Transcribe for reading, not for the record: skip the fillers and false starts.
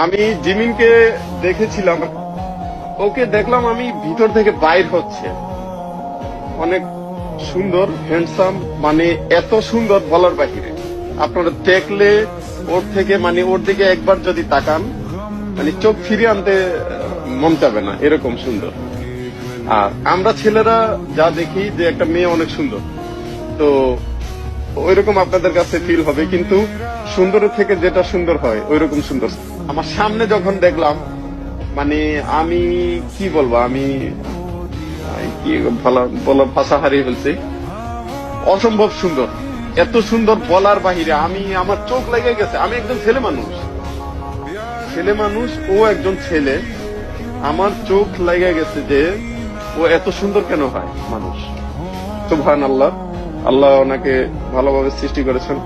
আমি জিমিনকে দেখেছিলাম, ওকে দেখলাম আমি ভিতর থেকে বাইর হচ্ছে, অনেক সুন্দর, হ্যান্ডসাম, মানে এত সুন্দর বলার বাহিরে। আপনারা দেখলে ওর থেকে, মানে ওর দিকে একবার যদি তাকান, মানে চোখ ফিরিয়ে আনতে মন চাবে না, এরকম সুন্দর। আর আমরা ছেলেরা যা দেখি যে একটা মেয়ে অনেক সুন্দর, তো ওইরকম আপনাদের কাছে ফিল হবে, কিন্তু সুন্দরের থেকে যেটা সুন্দর হয় ওইরকম সুন্দর আমার সামনে যখন দেখলাম, মানে আমি কি বলবো, আমি কি বলার ভাষা হারিয়ে ফেলছি। অসম্ভব সুন্দর, এত সুন্দর বলার বাহিরে। আমার চোখ লেগে গেছে। আমি একজন ছেলে মানুষ, ও একজন ছেলে, আমার চোখ লেগে গেছে যে ও এত সুন্দর কেন হয় মানুষ। সুবহানাল্লাহ, আল্লাহ ওনাকে ভালোভাবে সৃষ্টি করেছেন।